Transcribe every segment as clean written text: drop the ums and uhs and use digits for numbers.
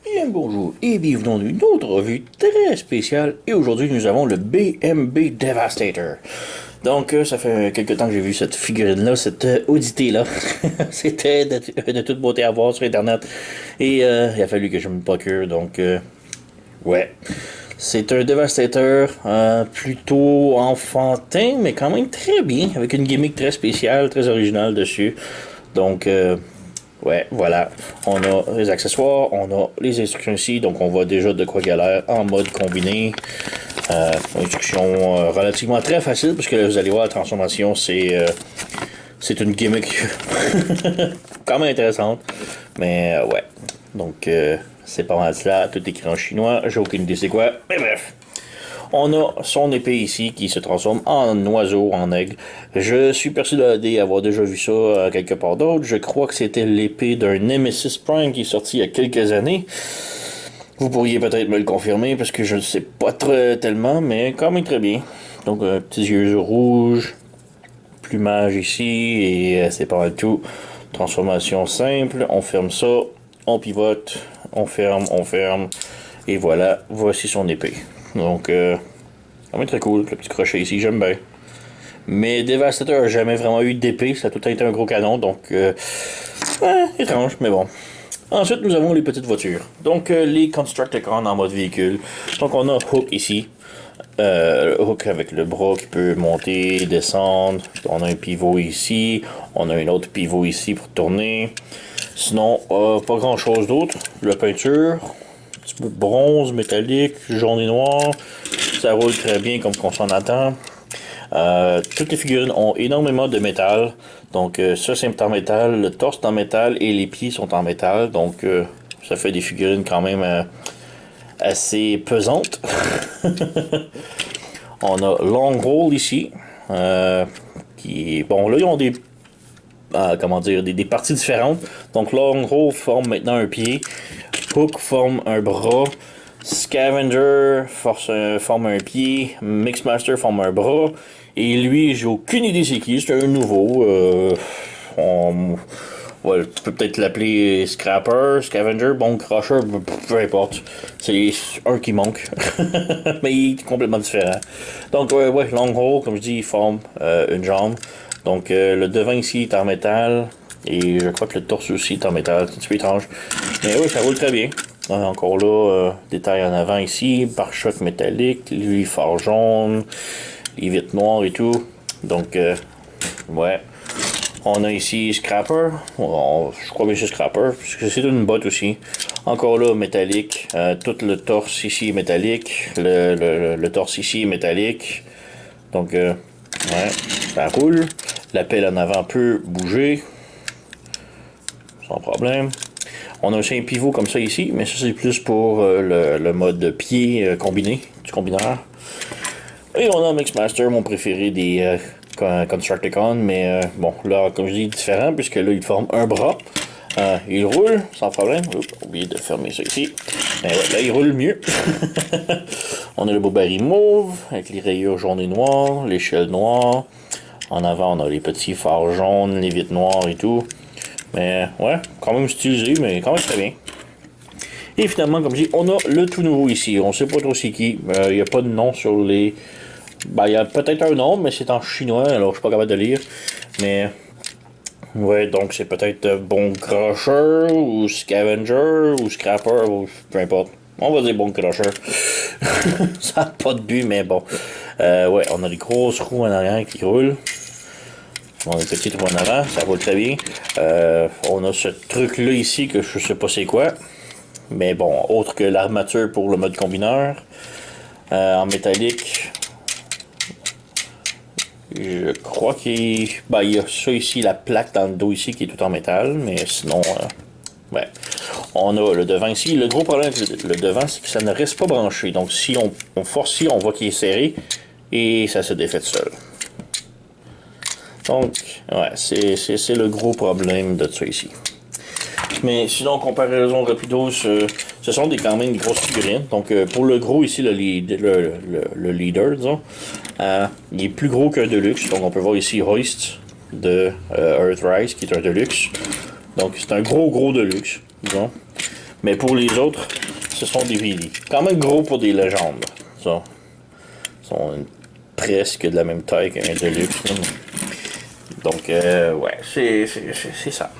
Bien bonjour et bienvenue dans une autre revue très spéciale. Et aujourd'hui, nous avons le BMB Devastator. Donc, ça fait quelques temps que j'ai vu cette figurine-là, cette audité-là. C'était de toute beauté à voir sur Internet. Et il a fallu que je me procure. Donc, ouais. C'est un Devastator plutôt enfantin, mais quand même très bien, avec une gimmick très spéciale, très originale dessus. Donc, ouais, voilà. On a les accessoires, on a les instructions ici, donc on voit déjà de quoi il a l'air en mode combiné. Instruction relativement très facile, parce que là, vous allez voir, la transformation, c'est une gimmick quand même intéressante. Mais ouais, donc c'est pas mal cela, tout écrit en chinois, j'ai aucune idée c'est quoi, mais bref. On a son épée ici qui se transforme en oiseau, en aigle. Je suis persuadé d'avoir déjà vu ça quelque part d'autre. Je crois que c'était l'épée d'un Nemesis Prime qui est sorti il y a quelques années. Vous pourriez peut-être me le confirmer parce que je ne sais pas très, tellement, mais quand même très bien. Donc, petits yeux rouges, plumage ici, et c'est pas mal tout. Transformation simple, on ferme ça, on pivote, on ferme, et voilà, voici son épée. Donc, quand même très cool, le petit crochet ici, j'aime bien. Mais Devastator n'a jamais vraiment eu d'épée, ça a tout été un gros canon, donc étrange, mais bon. Ensuite, nous avons les petites voitures. Donc, les Constructicons en mode véhicule. Donc, on a Hook ici. Hook avec le bras qui peut monter, descendre. On a un pivot ici. On a un autre pivot ici pour tourner. Sinon, pas grand chose d'autre. La peinture, un petit peu de bronze, métallique, jaune et noir. Ça roule très bien comme qu'on s'en attend. Toutes les figurines ont énormément de métal. Donc ça c'est en métal, le torse est en métal et les pieds sont en métal. Donc ça fait des figurines quand même assez pesantes. On a Longhole ici. Bon là ils ont des comment dire des parties différentes. Donc Longhole forme maintenant un pied. Hook forme un bras. Scavenger forme un pied. Mixmaster forme un bras. Et lui, j'ai aucune idée c'est qui. C'est un nouveau. Ouais, tu peux peut-être l'appeler Scrapper, Scavenger, bon, Crusher, peu importe. C'est un qui manque. Mais il est complètement différent. Donc, ouais, Longhole, comme je dis, il forme une jambe. Donc, le devant ici est en métal. Et je crois que le torse aussi est en métal. C'est un petit peu étrange. Mais oui, ça roule très bien. Encore là, détail en avant ici, pare-choc métallique, lui phare jaune, les vitres noires et tout. Donc, ouais. On a ici Scrapper. Je crois bien que c'est Scrapper, puisque c'est une botte aussi. Encore là, métallique. Tout le torse ici est métallique. Le torse ici est métallique. Donc, ouais, ça roule. La pelle en avant peut bouger. Sans problème. On a aussi un pivot comme ça ici, mais ça c'est plus pour le mode pied combiné, du combineur. Et on a Mixmaster, mon préféré des Constructicons, mais bon, là, comme je dis, différent, puisque là, il forme un bras. Il roule sans problème. Oups, oublié de fermer ça ici. Mais ouais, là, il roule mieux. On a le beau baril mauve, avec les rayures jaunes et noires, l'échelle noire. En avant, on a les petits phares jaunes, les vitres noires et tout. Mais ouais, quand même stylisé, mais quand même très bien. Et finalement, comme je dis, on a le tout nouveau ici. On sait pas trop c'est qui. Il n'y a pas de nom sur les. Ben, il y a peut-être un nom, mais c'est en chinois, alors je suis pas capable de lire. Mais. Ouais, donc c'est peut-être Bon Crusher, ou Scavenger, ou Scrapper, ou peu importe. On va dire Bon Crusher. Ça n'a pas de but, mais bon. Ouais, on a des grosses roues en arrière qui roulent. On a une petite roue en avant, ça roule très bien. On a ce truc-là ici que je sais pas c'est quoi. Mais bon, autre que l'armature pour le mode combineur. En métallique. Je crois qu'il y a ça ici, la plaque dans le dos ici qui est tout en métal. Mais sinon, ouais. On a le devant ici. Le gros problème avec le devant, c'est que ça ne reste pas branché. Donc si on force ici, on voit qu'il est serré. Et ça se défait tout seul. Donc, ouais, c'est le gros problème de ça ici. Mais sinon, comparaison rapidos, ce sont quand même des grosses figurines. Donc, pour le gros ici, le leader, disons, il est plus gros qu'un Deluxe. Donc, on peut voir ici Hoist de Earthrise, qui est un Deluxe. Donc, c'est un gros Deluxe, disons. Mais pour les autres, ce sont des Wheelie. Quand même gros pour des légendes. Ça. Ils sont presque de la même taille qu'un Deluxe. Donc, ouais, c'est ça.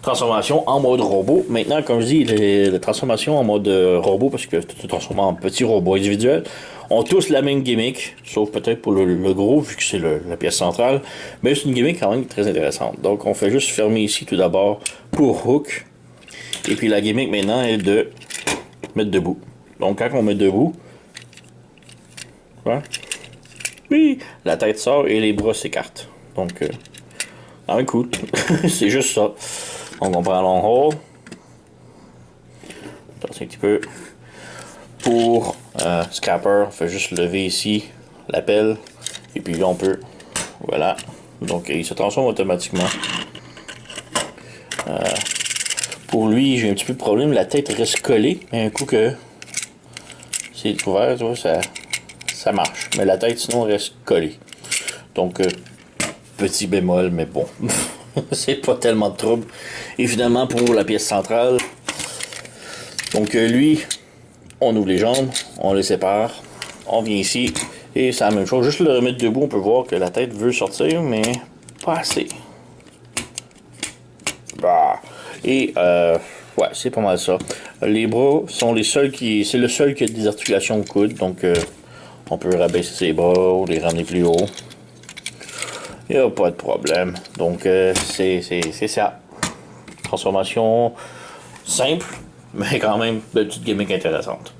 Transformation en mode robot. Maintenant, comme je dis, les transformations en mode robot, parce que tout est transformé en petit robot individuel, ont tous la même gimmick, sauf peut-être pour le gros, vu que c'est la pièce centrale. Mais c'est une gimmick quand même très intéressante. Donc, on fait juste fermer ici tout d'abord pour Hook. Et puis la gimmick maintenant est de mettre debout. Donc, quand on met debout, ouais, oui, la tête sort et les bras s'écartent. Donc, quand même cool. C'est juste ça. Donc, on prend long haul. Attention un petit peu. Pour Scrapper, on fait juste lever ici la pelle. Et puis là, on peut. Voilà. Donc, il se transforme automatiquement. Pour lui, j'ai un petit peu de problème. La tête reste collée. Mais un coup que c'est ouvert, tu vois, ça marche. Mais la tête, sinon, reste collée. Donc, petit bémol, mais bon. C'est pas tellement de trouble. Et finalement, pour la pièce centrale, donc lui, on ouvre les jambes, on les sépare, on vient ici, et c'est la même chose. Juste le remettre debout, on peut voir que la tête veut sortir, mais pas assez. Bah. Et, ouais, c'est pas mal ça. Les bras sont les seuls c'est le seul qui a des articulations au coude, donc on peut rabaisser ses bras ou les ramener plus haut. Il n'y a pas de problème. Donc, c'est ça. Transformation simple, mais quand même de petite gimmick intéressante.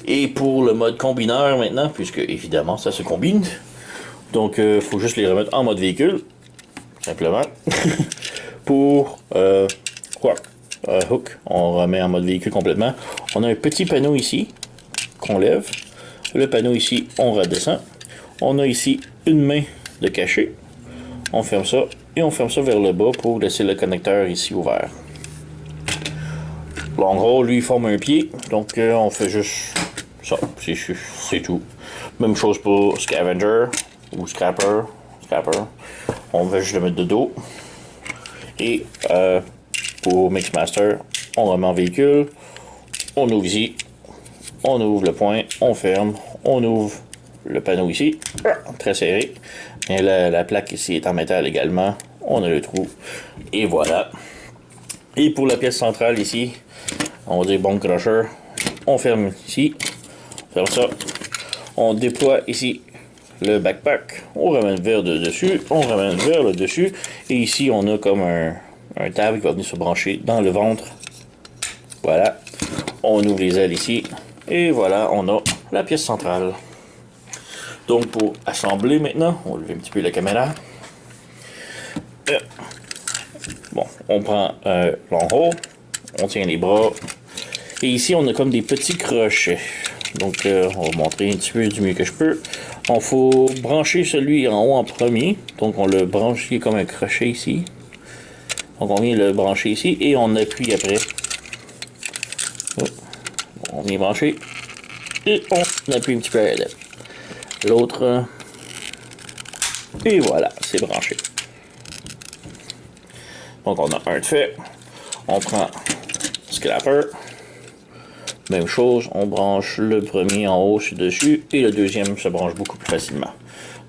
Et pour le mode combineur maintenant, puisque évidemment ça se combine, donc il faut juste les remettre en mode véhicule, simplement. Pour Hook, on remet en mode véhicule complètement. On a un petit panneau ici qu'on lève. Le panneau ici, on redescend. On a ici une main de cachet. On ferme ça et on ferme ça vers le bas pour laisser le connecteur ici ouvert. Long haul, lui, forme un pied. Donc, on fait juste ça. C'est tout. Même chose pour Scavenger ou Scrapper. On va juste le mettre de dos. Et pour Mixmaster, on remet en véhicule. On ouvre ici. On ouvre le point. On ferme. On ouvre le panneau ici, très serré. Et la plaque ici est en métal également. On a le trou. Et voilà. Et pour la pièce centrale ici, on va dire Bone Crusher. On ferme ici. On ferme ça. On déploie ici le backpack. On ramène vers le dessus. On ramène vers le dessus. Et ici, on a comme un tab qui va venir se brancher dans le ventre. Voilà. On ouvre les ailes ici. Et voilà, on a la pièce centrale. Donc, pour assembler maintenant, on va lever un petit peu la caméra. Bon, on prend long haul, on tient les bras. Et ici, on a comme des petits crochets. Donc, on va montrer un petit peu du mieux que je peux. Il faut brancher celui en haut en premier. Donc, on le branche comme un crochet ici. Donc, on vient le brancher ici et on appuie après. On vient brancher et on appuie un petit peu à l'aide. L'autre, et voilà, c'est branché. Donc on a un de fait. On prend Scrapper. Même chose, on branche le premier en haut dessus et le deuxième se branche beaucoup plus facilement.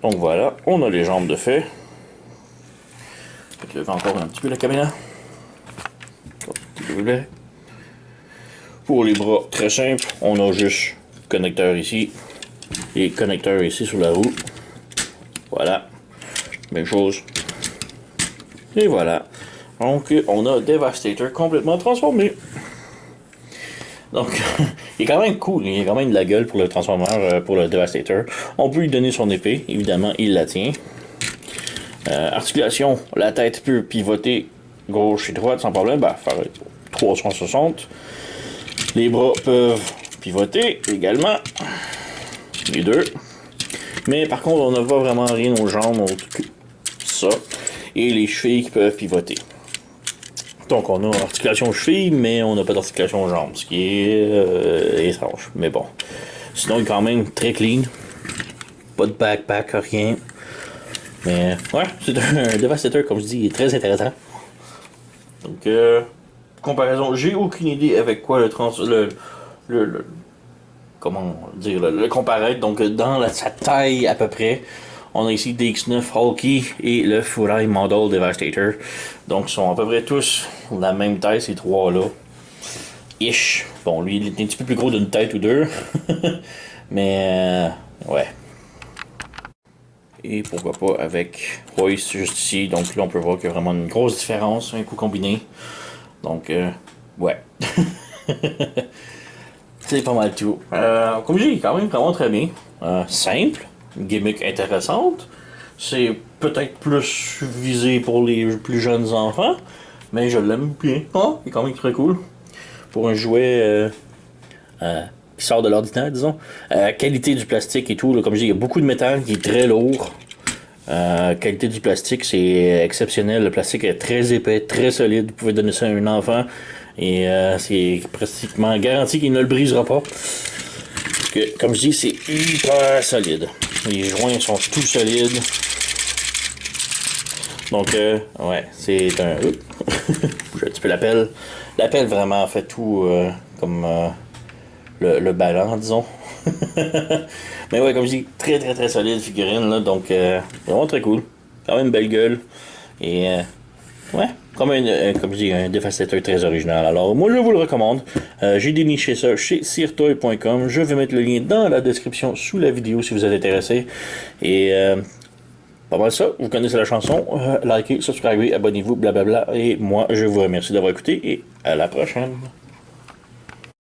Donc voilà, on a les jambes de fait. Je vais lever encore un petit peu la caméra. Pour les bras, très simple, on a juste connecteur ici et connecteur ici sur la roue. Voilà, même chose. Et voilà. Donc on a Devastator complètement transformé. Donc il est quand même cool, il a quand même de la gueule pour le transformeur, pour le Devastator. On peut lui donner son épée, évidemment il la tient. Articulation, la tête peut pivoter gauche et droite sans problème, bah faire 360. Les bras peuvent pivoter également. Les deux. Mais par contre, on n'a pas vraiment rien aux jambes, ça. Et les chevilles qui peuvent pivoter. Donc on a articulation aux chevilles, mais on n'a pas d'articulation aux jambes, ce qui est étrange. Mais bon. Sinon, il est quand même très clean. Pas de backpack, rien. Mais ouais, c'est un Devastator, comme je dis, il est très intéressant. Donc, comparaison, j'ai aucune idée avec quoi le comment dire, le comparaître. Donc, dans sa taille à peu près, on a ici DX9 Hulky et le Furai Model Devastator. Donc, ils sont à peu près tous de la même taille, ces trois-là. Ish. Bon, lui, il est un petit peu plus gros d'une tête ou deux. Mais, ouais. Et pourquoi pas avec Royce juste ici. Donc là, on peut voir qu'il y a vraiment une grosse différence, un coup combiné. Donc, ouais. C'est pas mal tout. Comme je dis, quand même vraiment très bien. Simple, une gimmick intéressante. C'est peut-être plus visé pour les plus jeunes enfants, mais je l'aime bien. Oh, il est quand même très cool. Pour un jouet qui sort de l'ordinaire, disons. Qualité du plastique et tout, là, comme je dis, il y a beaucoup de métal qui est très lourd. Qualité du plastique, c'est exceptionnel. Le plastique est très épais, très solide. Vous pouvez donner ça à un enfant et c'est pratiquement garanti qu'il ne le brisera pas. Parce que, comme je dis, c'est hyper solide. Les joints sont tout solides. Donc, ouais, c'est un... Bouge un petit peu l'appel. L'appel vraiment fait tout comme le ballon, disons. Mais ouais, comme je dis, très très très solide figurine, là, donc vraiment très cool. Quand même une belle gueule. Et ouais, comme je dis, un dévastateur très original. Alors moi je vous le recommande. J'ai déniché ça chez sirtoy.com. Je vais mettre le lien dans la description sous la vidéo si vous êtes intéressé. Et pas mal ça, vous connaissez la chanson. Likez, subscribez, abonnez-vous, blablabla. Et moi je vous remercie d'avoir écouté et à la prochaine.